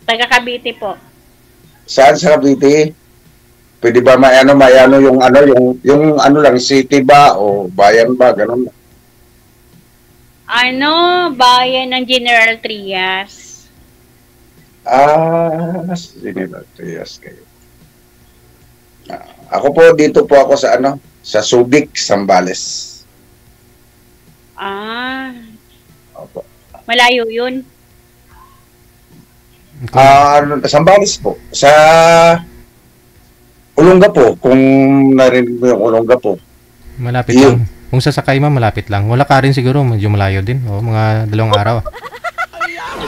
Taga Cavite po. Saan sa Cavite? Pwede ba may ano yung ano lang, city ba o bayan ba, ganun? Ano, bayan ng General Trias. General Trias kayo. Ako po, dito po ako sa ano, sa Subic, Zambales. Opo. Malayo yun. Zambales po. Sa Olongapo, kung narinig mo yung Olongapo. Malapit lang. Kung sasakay man, malapit lang. Wala ka rin siguro, medyo malayo din. Mga 2 araw.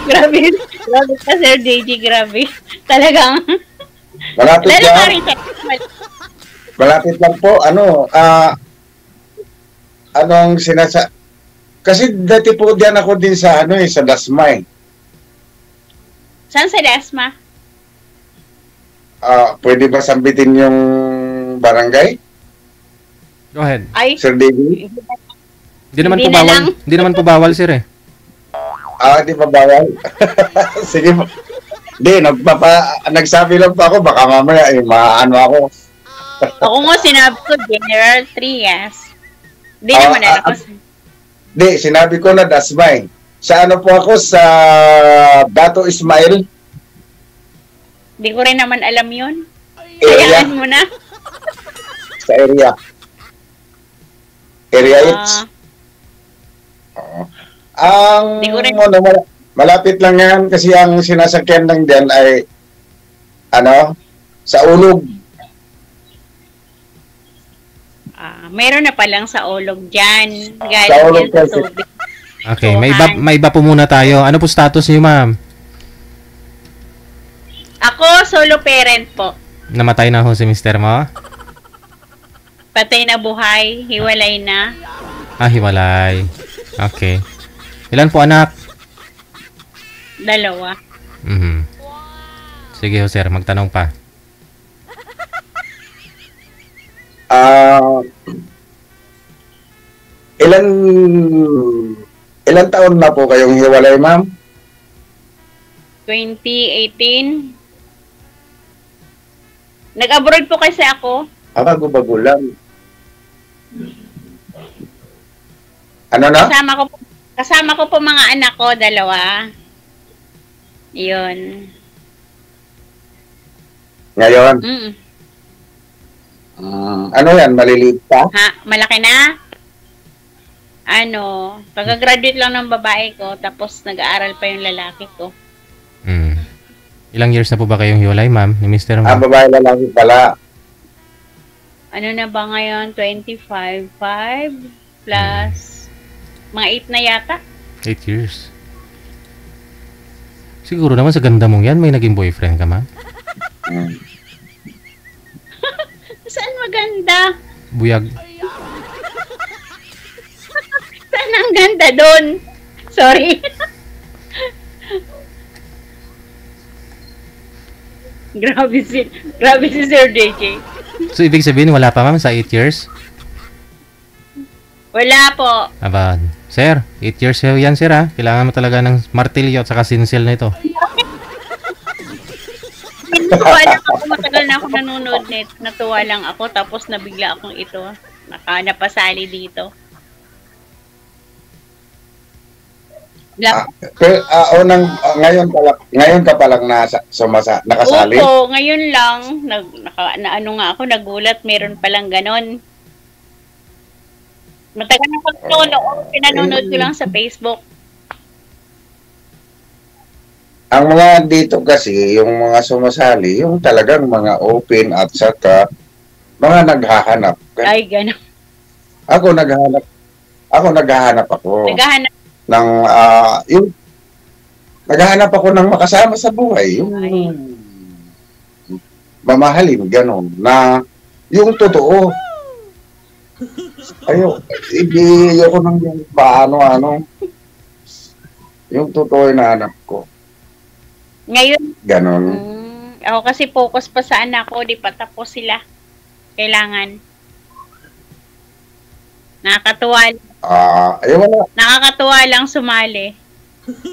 Grabe. Grabe ka, Sir JJ. Grabe. Talagang. Malapit lang. Malapit lang po. Anong kasi dati po diyan ako din sa sa Dasma. Saan sa Dasma? Pwede ba sambitin yung barangay? Go ahead. Ay. Sir David? Hindi naman po bawal. Hindi naman po bawal, sir eh. Di pa bawal. Sige po. Hindi, nagsabi lang po ako, baka mamaya maano ako. Ako nga sinabi ko, General Trias. Hindi naman Hindi, sinabi ko na Dasmay. Sa ano po ako, sa Dato Ismail. Hindi ko rin naman alam yun. Area. Sayaan mo na. Sa area. Area 8. Malapit lang yan kasi ang sinasakyan lang din ay sa Ulog. Meron na palang sa Ulog dyan. Sa Ulog sa Subic. Okay, may iba po muna tayo. Ano po status niyo, ma'am? Ako, solo parent po. Namatay na ho si mister mo? Patay na buhay, hiwalay na. Hiwalay. Okay. Ilan po anak? 2. Sige ho, sir, magtanong pa. Ilan taon na po kayong hiwalay, ma'am? 2018. Nag-abroad po kasi ako. Bago-bago lang. Ano na? Kasama ko po mga anak ko, 2. Yun. Ngayon? Ano yan? Maliliit pa? Malaki na? Pagka-graduate lang ng babae ko, tapos nag-aaral pa yung lalaki ko. Ilang years na po ba kayong hiwalay, ma'am, ni Mr. Mo? Babae lalaki pala. Ano na ba ngayon? 25, 5 plus mga 8 na yata. 8 years. Siguro naman sa ganda mong yan, may naging boyfriend ka, ma'am? Saan maganda? Buyag. Saan ang ganda doon? Sorry. Grabe si Sir DJ. So, ibig sabihin, wala pa, ma'am, sa 8 years? Wala po. Sir, 8 years yan, sir, ha? Kailangan mo talaga ng martilyo at saka sinsil na ito. Hindi ko alam ako, matagal na ako nanonood net. Natuwa lang ako, tapos nabigla akong ito. Napasali dito. Ngayon ka palang nakasali? Oo, ngayon lang. Nagulat, meron palang ganon. Matagal na pinanonood ko lang sa Facebook. Ang mga dito kasi, yung mga sumasali, yung talagang mga open at saka mga naghahanap. Ay, ganon. Ako naghahanap ako. Naghahanap ako ng makasama sa buhay, yung mamahalin, gano'n, na yung totoo. Ayoko nang yung paano-ano, yung totoo yung nahanap ko. Ngayon, gano'n. Ako kasi focus pa sa anak ko, di pa tapos sila. Kailangan. Nakakatuwa. Wala. Nakakatuwa lang sumali.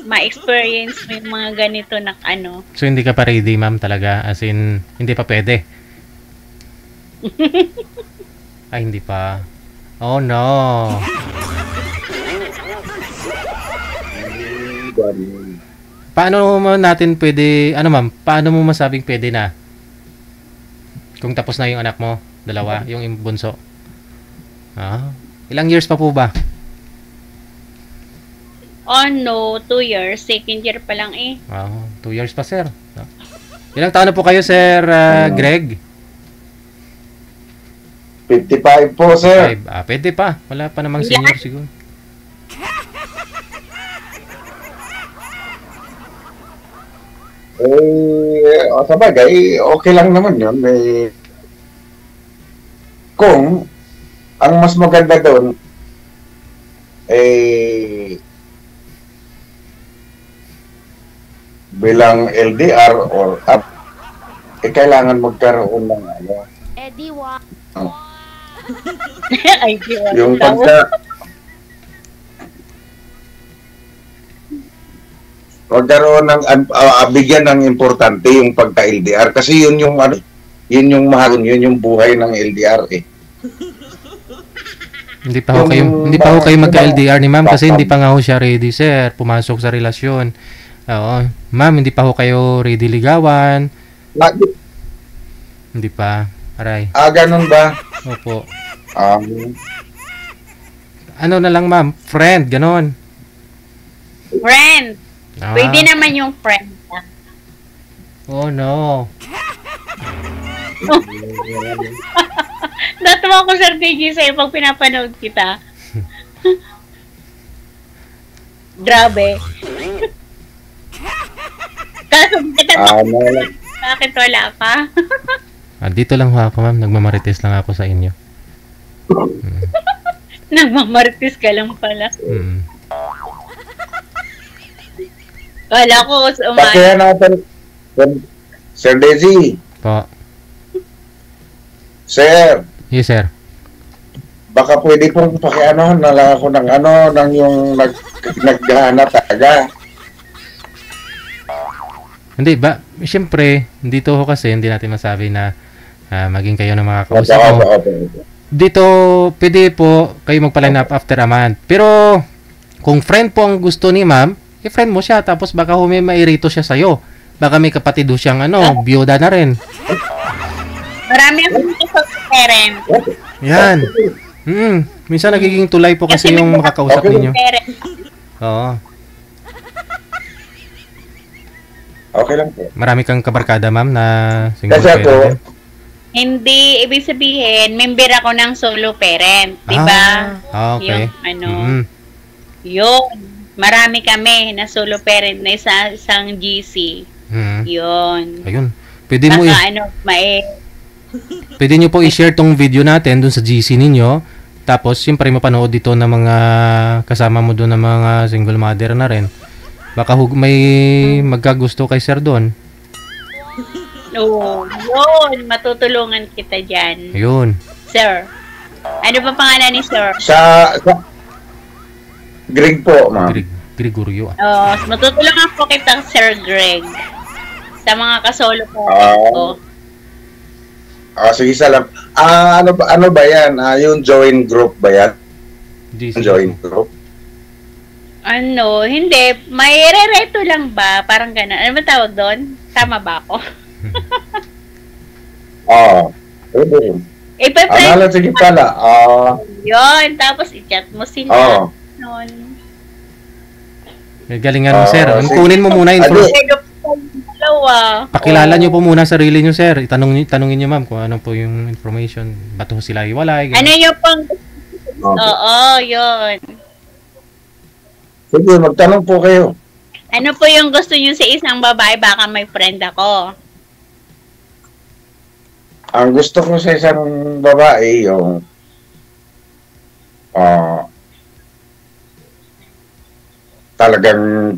ma-experience mo yung mga ganito na ano. So, hindi ka pa ready, ma'am, talaga? As in, hindi pa pwede? Ay, hindi pa. Oh, no. Paano mo natin pwede, ano ma'am, paano mo masabing pwede na? Kung tapos na yung anak mo, dalawa, yung bunso. Ah, ilang years pa po ba? Oh no, 2 years. Second year pa lang eh. Wow, 2 years pa, sir. Ilang taon na po kayo, Sir Greg? 55 po, sir. 5. Ah, pwede pa. Wala pa namang senior siguro. Sabagay, okay lang naman yun. Kung ang mas maganda doon, bilang LDR or up, kailangan magkaroon ng Eddie Wa. Ay, di ba? yung magkaroon ng bigyan ng importante yung pagka-LDR kasi yun yung yun yung mahal, yun yung buhay ng LDR eh. Hindi pa ho kayo magka-LDR ni ma'am kasi hindi pa nga ho siya ready, sir. Pumasok sa relasyon. Oo. Ma'am, hindi pa ho kayo ready ligawan. Hindi pa. Aray. Ganun ba? Opo. Ano na lang, ma'am? Friend, ganon. Friend. Pwede naman yung friend. Oh, no. Natuwa ko, Sir DJ, sa'yo pag pinapanood kita. Grabe. Kaso, bakit wala ka? Dito lang ho ako, ma'am. Nagmamarites lang ako sa inyo. Nagmamarites ka lang pala. Mm. Kala ko, Kaya natin, Sir Desi. Po. Sir. Yes, sir. Baka pwede pong pakiano na lang ako ng yung naghahanap talaga. Hindi ba? Siyempre, dito ho kasi hindi natin masabi na maging kayo na makakausap ko. Dito, pwede po kayo magpa-line up after a month. Pero, kung friend po ang gusto ni ma'am, i-friend mo siya. Tapos baka may mairito siya sa'yo. Baka may kapatid ho siyang biyuda na rin. Marami akong parent. Yan. Minsan nagiging tulay po kasi yung makakausap ninyo. Oo. Okay lang po. Marami kang kabarkada, ma'am, na single Kasi parent din? Hindi, ibig sabihin, member ako ng solo parent, di ba? Okay. Yung, yun. Marami kami na solo parent na isang GC. Yun. Ayun. Pwede mo pwede nyo po i-share tong video natin dun sa GC ninyo. Tapos, siyempre, mapanood dito ng mga kasama mo doon ng mga single mother na rin. Baka may magkagusto kay sir doon. Oo, yun. Matutulungan kita dyan. Yun. Sir. Ano ba pangalan ni sir? Sa Greg po, ma'am. Gregorio. Matutulungan po kita, Sir Greg. Sa mga kasolo po. Sige, salam. Ano ba yan? Yung join group ba yan? Join group? Hindi. May re-reto lang ba? Parang gano'n. Ano ba tawag doon? Tama ba ako? Pwede. Sige Ipa-friend. pala. Yun. Tapos i-chat mo sila. Galingan mo, sir. Kunin mo muna pakilala nyo po muna sarili nyo, sir. Tanungin nyo, ma'am, kung ano po yung information. Ba't ho sila iwalay? Ano yung pang... Oo, yun. Sige, magtanong po kayo. Ano po yung gusto nyo sa isang babae? Baka may friend ako. Ang gusto ko sa isang babae, yung talagang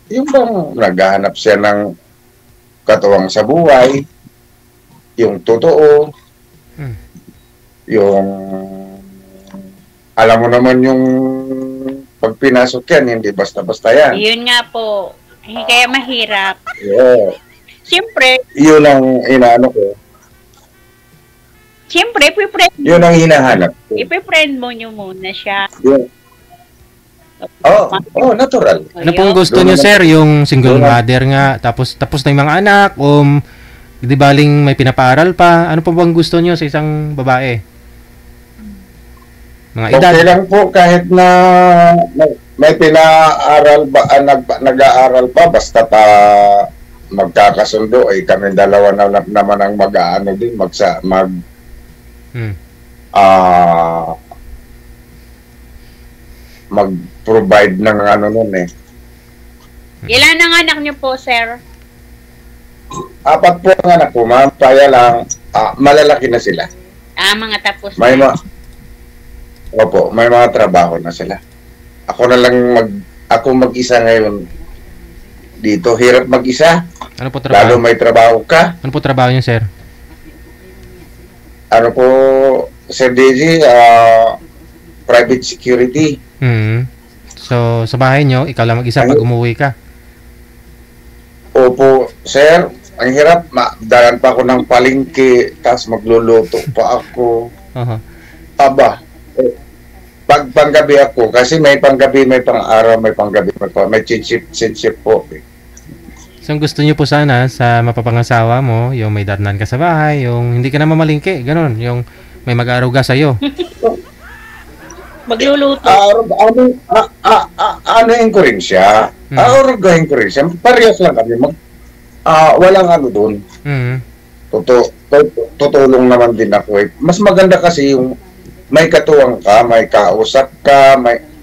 yung bang naghahanap siya ng katuwang sa buhay, yung totoo, yung alam mo naman yung Pag pinasok yan, hindi basta-basta yan. Yun nga po. Kaya mahirap. Yeah. Siyempre, Yun ang inaano ko. Yun ang hinahanap ko. ipe-friend mo nyo muna siya. Yun. Oh, natural. Ano pong gusto niyo, sir? Yung single mother nga, tapos na yung mga anak, di baling may pinapaaral pa. Ano po bang gusto niyo sa isang babae? Mga edad. Okay lang po kahit na may pinaaral ba, nag-aaral pa, basta pa magkakasundo, kami dalawa naman ang mag-aano din, mag-provide ng ano nun eh. Ilan ang anak niyo po, sir? 4 po ang anak ko, ma'am. Kaya lang, malalaki na sila. Mga tapos May na. may mga trabaho na sila. Ako na lang ako mag-isa ngayon dito. Hirap mag-isa. Ano po Lalo trabaho? may trabaho ka. Ano po trabaho niyo, sir? Ano po, Sir DJ, private security. So, sa bahay niyo, ikaw lang mag-isa pag umuwi ka. Opo, sir. Ang hirap. Dalan pa ako ng palengke, tapos magluluto pa ako. Aba. Pag panggabi ako, kasi may panggabi, may pang-araw, may panggabi, may chinchip po. So, ang gusto niyo po sana sa mapapangasawa mo, yung may darnan ka sa bahay, yung hindi ka na mamalingke, ganun, yung may mag-aaruga sa'yo. Magluluto. Anuhin ko rin siya. Aarugahin ko rin siya. Parehas lang kami. Walang ano doon. Tutulong naman din ako eh. Mas maganda kasi yung may katuwang ka, may kausap ka,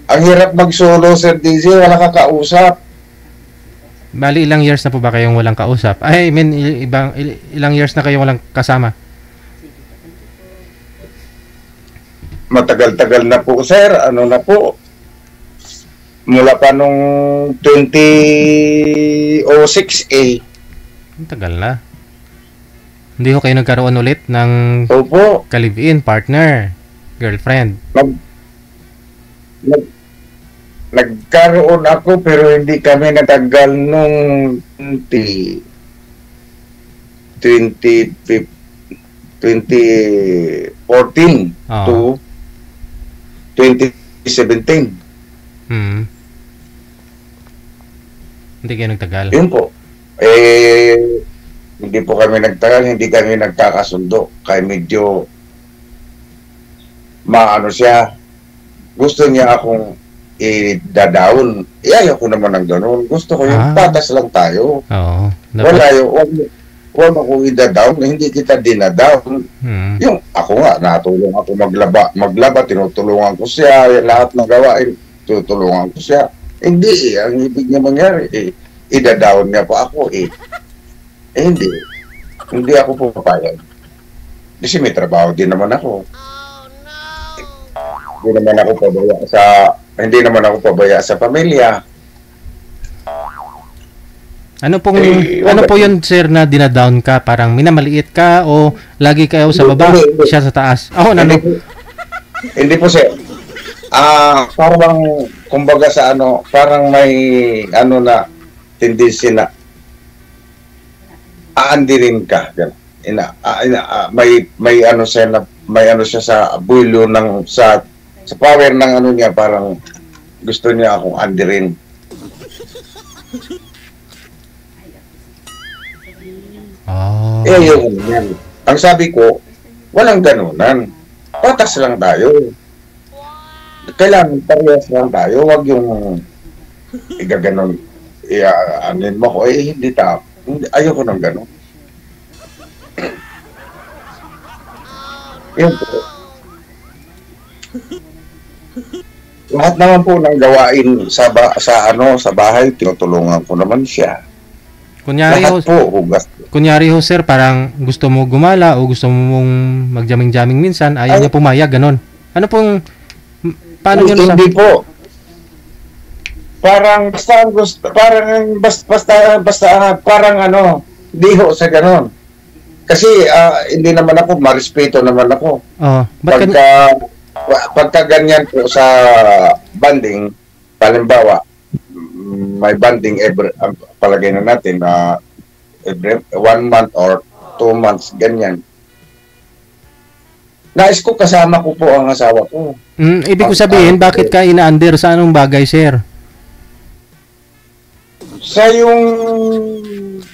ang hirap mag-solo, Sir DJ, wala ka kausap. Bali, ilang years na po ba kayong walang kausap? I mean, ilang years na kayong walang kasama? Matagal-tagal na po, sir. Ano na po? Mula pa nung 2006 eh. Ang tagal na. Hindi ko kayo nagkaroon ulit ng Opo. ka-live-in, partner, girlfriend. Nagkaroon ako pero hindi kami natagal nung 2014 to 2017. Hindi kayo nagtagal? Yun po. Hindi po kami nagtagal, hindi kami nagkakasundo. Kaya medyo maano siya. Gusto niya akong i-down. Ayaw ko naman ng ganun. Gusto ko yung patas lang tayo. Oo. Huwag ako i-down. Hindi kita dinadown. Yung ako nga, natulong ako maglaba, tinutulungan ko siya. Lahat ng gawain, tutulungan ko siya. Hindi eh. Ang ibig niya mangyari eh. I-down niya pa ako eh. Hindi. Hindi ako pupapayag. Kasi may trabaho din naman ako. Hindi naman ako pabaya sa pamilya. Ano po yun, sir, na dinadown ka? Parang minamaliit ka o lagi kayo sa baba, siya sa taas? Hindi po, sir. Parang kumbaga sa parang may na tendency na aandirin ka. May siya sa bulo ng sa power ng niya, parang gusto niya akong andirin. Yun yan. Ang sabi ko, walang ganunan. Patas lang tayo. Kailangan parehas lang tayo. Huwag yung igaganon. Anin mo ko, hindi ta. Ayoko ng ganon. Yun po. Lahat naman po ng gawain sa bahay, tinutulungan ko naman siya. Kunyari ho, sir, parang gusto mo gumala o gusto mo mong magjaming-jaming minsan, ayaw niya pumayag, ganon. Ano pong, paano yun? Hindi po. Parang hindi ho sa ganon. Kasi hindi naman ako, marespeto naman ako. Oh, pagka ganyan po sa banding, Halimbawa, may banding every, palagay na natin na every 1 month or 2 months, ganyan. Nais ko kasama ko po ang asawa ko. Ibig ko sabihin, bakit ka ina-under sa anong bagay, sir? Sa yung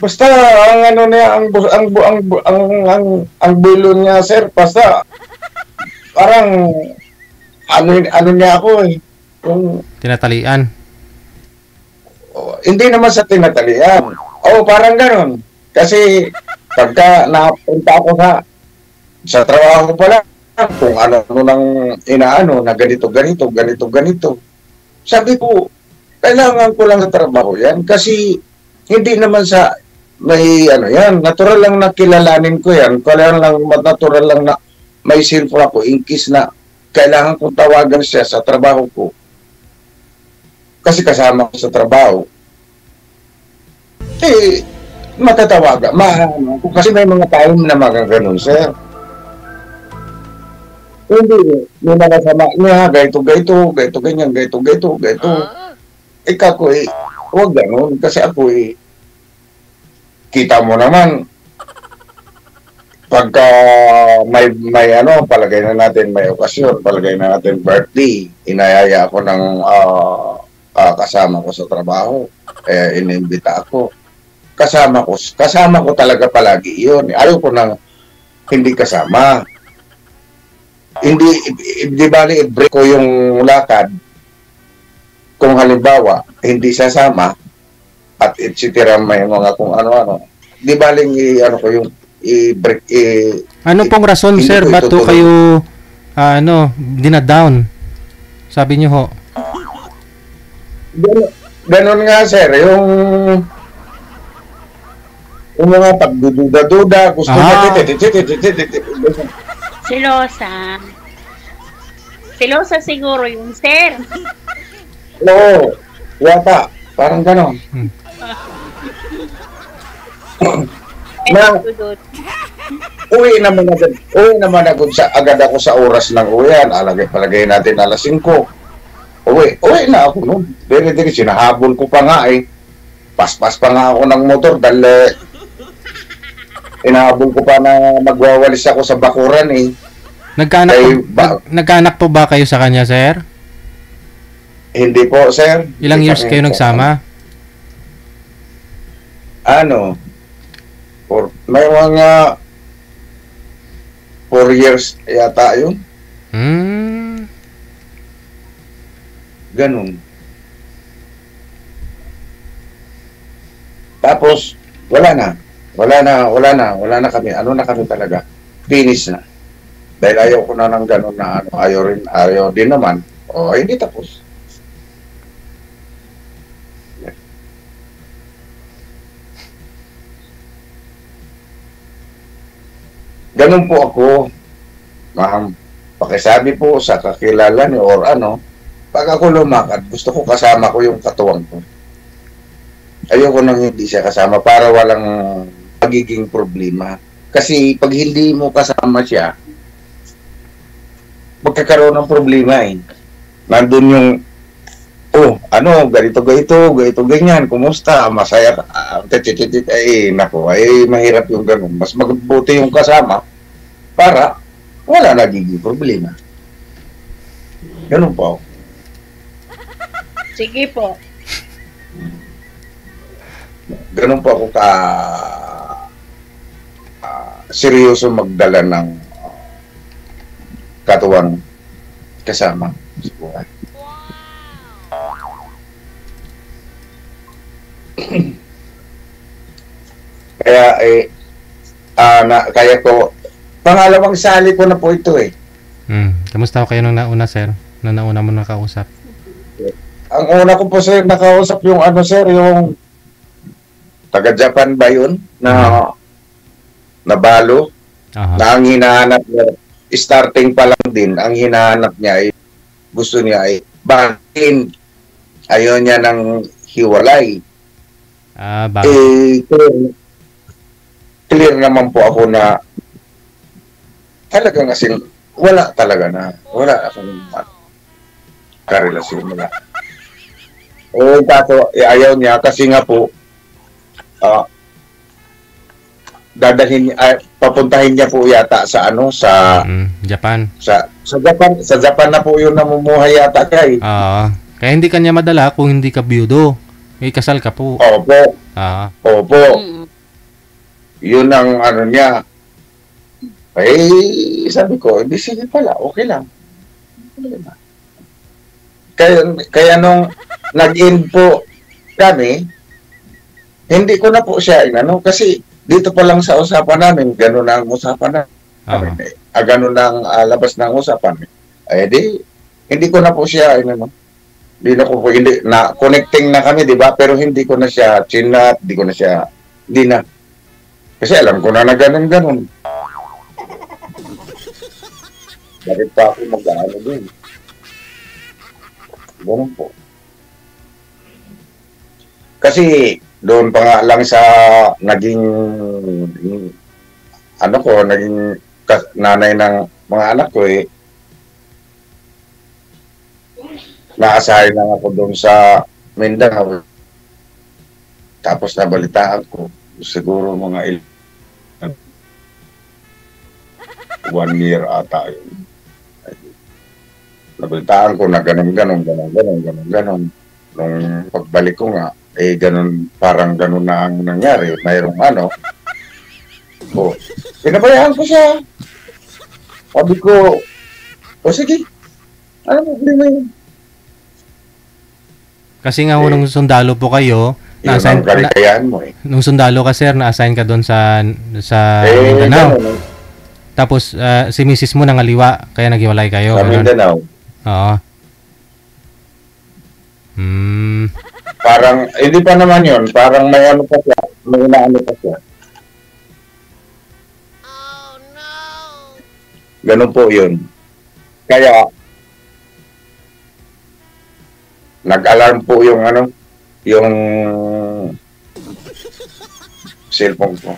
basta ang ano niya ang bulo niya, sir, basta parang ano niya ako eh. Yung, Tinatalian. hindi naman sa tinatalian. Parang gano'n. Kasi pagka napunta ako sa trabaho pa lang, kung ano nang inaano na ganito. Sabi ko, kailangan ko lang sa trabaho yan kasi hindi naman sa may ano yan, natural lang na kilalanin ko yan. Kailangan lang, natural lang na may cellphone ako in case na kailangan kong tawagan siya sa trabaho ko. Kasi kasama ko sa trabaho. Matatawagan. Kasi may mga tao na mga ganun, sir. Hindi, may mga sama niya, ganyan. Ikaw ko huwag ganun. Kasi ako kita mo naman, pagka may ano, palagay na natin may okasyon, palagay na natin birthday, inayaya ako ng kasama ko sa trabaho, inimbita ako. Kasama ko talaga palagi yun. Ayaw ko nang hindi kasama. Hindi, di bali, i-break ko yung lakad kung halimbawa, hindi sasama at etc. may mga kung ano-ano. Di baling ano ko yung i-break. Ano pong rason, sir? Ba't to kayo dinadown? Sabi niyo ho. Ganon nga, sir. Yung mga pagdududa-duda, gusto niya Silosa siguro yung sir. Oo, yata. Parang ganon. Uwi naman agad agad ako sa oras ng uwian. Palagay natin alas 5. Uwi na ako noon. Dire-dire, sinahabol ko pa nga eh. Paspas pa nga ako ng motor dahil inahabol ko pa na magwawalis ako sa bakuran eh. Nagkaanak po ba kayo sa kanya, sir? Hindi po, sir. Ilang years kayo nagsama? May mga 4 years yata yun. Ganun. Tapos, wala na kami. Ano na kami talaga? Finish na. Dahil ayaw ko na ng ganun na ayaw din naman. Hindi tapos. Ganun po ako, ma'am. Pakisabi po sa kakilala niyo or ano, pag ako lumakad, gusto ko kasama ko yung katuwang ko. Ayoko nang hindi siya kasama para walang magiging problema. Kasi pag hindi mo kasama siya, magkakaroon ng problema eh. Nandun yung, ganito, ganyan, kumusta, masaya ka, mahirap yung ganun. Mas mabuti yung kasama para wala nagiging problema. Ganun po. Sige po. Ganun po ako seryoso magdala ng katuwang kasama sa buhay. Kaya ko pangalawang sali ko na po ito eh. Kamusta kayo nung nauna, sir? Nung nauna mo nakausap? Ang una ko po, sir, nakausap yung yung taga Japan ba yun? Na nabalo. Na ang hinahanap niya, starting pa lang din, ang hinahanap niya ay gusto niya ay bakin. Ayaw niya ng hiwalay. Clear naman po ako na talagang kasing wala akong karelasyon nila. kaso ayaw niya kasi nga po, papuntahin niya po yata sa Japan. Sa Japan na po yun namumuhay yata kay. Kaya hindi kanya madala kung hindi ka biyudo. May kasal ka po. Opo. Opo. Yun ang niya. Sabi ko, hindi sige pala, okay lang. Kaya nung nag-in po kami, hindi ko na po siya kasi dito pa lang sa usapan namin, gano'n ang usapan namin. Gano'n ang labas ng usapan. Hindi ko na po siya, hindi na connecting na kami, di ba? Pero hindi ko na siya chinat, hindi na. Kasi alam ko na gano'n. Bakit pa ako mag-ano din? Gano'n po. Kasi, doon pa nga lang sa naging nanay ng mga anak ko naasahin lang ako doon sa Mindanao. Tapos nabalitaan ko siguro mga 1 year ata yun. Nabalitaan ko na ganun. Nung pagbalik ko nga, parang ganun na ang nangyari. Mayroong pinabayaan ko siya. Sabi ko, sige, ano problema yun? Kasi nga nung sundalo po kayo, na-assign mo nung sundalo ka sir, na-assign ka doon sa Mindanao. Tapos si misis mo nangaliwa, kaya naghiwalay kayo. Sa Mindanao. Oo. Parang, hindi pa naman yun. Parang may pa siya. May inaano pa siya. Oh, no! Ganun po yun. Kaya, nag-alarm po yung yung cellphone ko.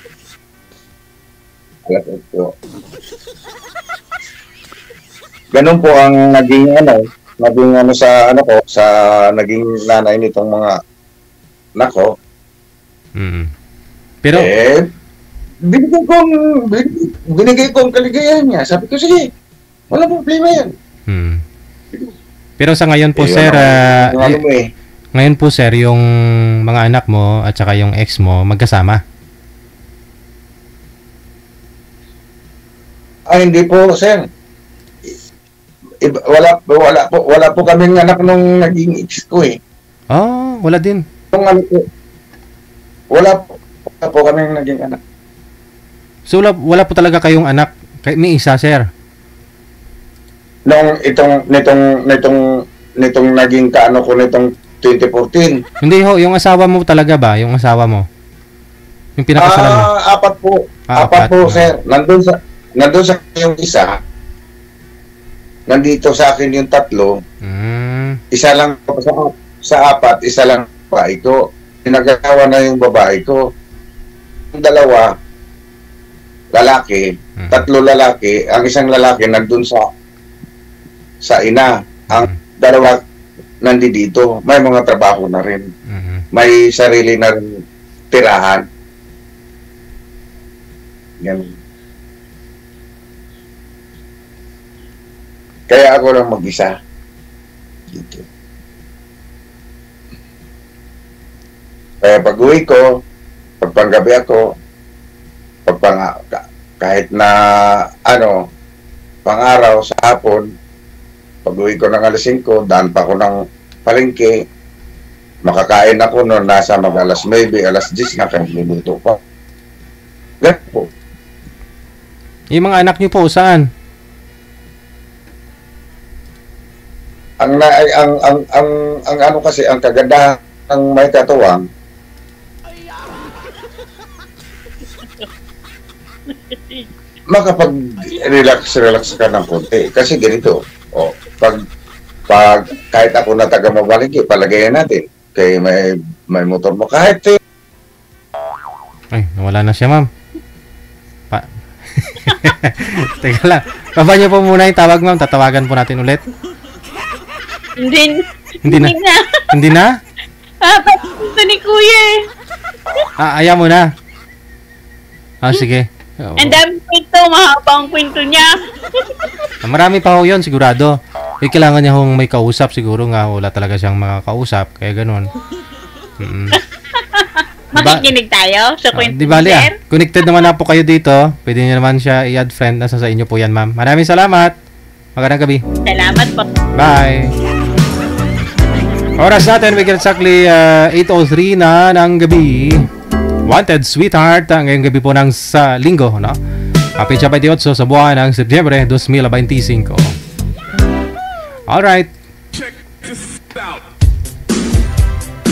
Ganun po ang naging naging nanay nitong mga anak ko. Pero binigay ko ang kaligayahan niya. Sabi ko, sige, wala problema yan. Pero sa ngayon po sir, ngayon po sir, yung mga anak mo at saka yung ex mo magkasama? Hindi po sir. Wala po kaming anak nung naging ex ko wala din. Wala po kaming naging anak. So wala po talaga kayong anak? May isa sir? Nitong naging kaano ko nitong 2014. Hindi ho, yung asawa mo talaga ba? Yung asawa mo? Yung pinakasalan mo? 4 po. 4 po sir. Nandun sa yung isa. Nandito sa akin yung 3. Isa lang sa 4, isa lang babae ko. Pinag-asawa na yung babae ko. Yung 2, lalaki. 3 lalaki. Ang isang lalaki nandun sa ina. Ang 2 nandito. May mga trabaho na rin. May sarili na rin tirahan. Yan. Kaya ako lang mag-isa dito. Kaya pag-uwi ko, pagpanggabi ako, kahit na pang-araw sa hapon, pag-uwi ko ng alas 5, daan pa ako ng palengke, makakain ako noon, nasa alas 9, alas 10 na kaya luluto pa. Ganun po. Yung mga anak niyo po, saan? Ang kasi ang kagandahan ng may katuwang makapag-relax ka ng konti kasi ganito pag kahit ako na taga Mabaligi, palagayan natin kay may motor mo kahit ay nawala na siya ma'am. Teka lang, baba niyo po muna yung tawag ma'am, tatawagan po natin ulit. Hindi na. Hindi na? Ito ni Kuya eh. Ayaw mo na. Sige. Ang dami kwento, mahabang kwento niya. Marami pa ho yun, sigurado. Kailangan niya hong may kausap, siguro nga wala talaga siyang mga kausap, kaya ganun. Makikinig tayo sa kwento. Di bali connected naman na po kayo dito. Pwede niyo naman siya i-add friend. Nasa sa inyo po yan, ma'am. Maraming salamat. Magandang gabi. Salamat po. Bye. Oras natin, we get exactly 8:03 na ng gabi. Wanted Sweetheart, ngayong gabi po ng sa linggo, no? Pecha 28 sa buwan ng Setyembre 2025. Alright.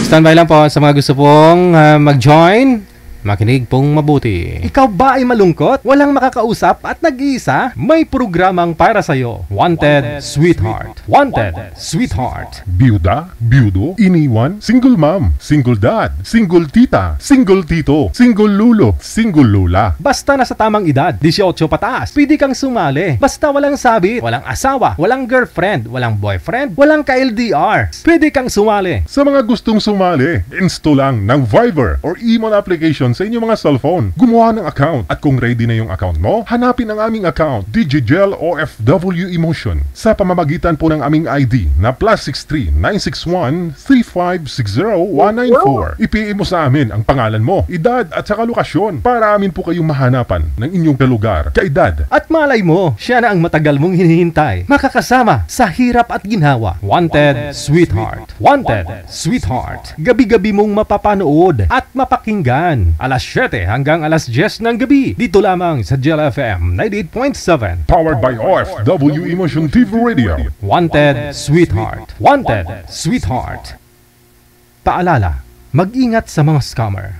Standby lang po sa mga gusto pong mag-join. Makinig pong mabuti. Ikaw ba ay malungkot? Walang makakausap at nag-iisa? May programang para sa'yo. Wanted Sweetheart. Wanted Sweetheart. Byuda, byudo, iniwan, single mom, single dad, single tita, single tito, single lulo, single lula. Basta nasa tamang edad, 18 pataas, pwede kang sumali. Basta walang sabit, walang asawa, walang girlfriend, walang boyfriend, walang ka-LDR. Pwede kang sumali. Sa mga gustong sumali, install lang ng Viber or Emon application sa inyong mga cellphone. Gumawa ng account at kung ready na yung account mo, hanapin ang aming account, Digigel OFW Emotion, sa pamamagitan po ng aming ID na +63 961 3560 194. I-PM mo sa amin ang pangalan mo, edad at saka lokasyon para amin po kayong mahanapan ng inyong kalugar, kaedad. At malay mo, siya na ang matagal mong hinihintay. Makakasama sa hirap at ginhawa. Wanted Sweetheart. Wanted Sweetheart. Gabi-gabi mong mapapanood at mapakinggan. Alas 7 hanggang alas 10 ng gabi. Dito lamang sa Gel FM 98.7. Powered by OFW Emotion TV Radio. Wanted Sweetheart. Wanted Sweetheart. Paalala, mag-ingat sa mga scammer.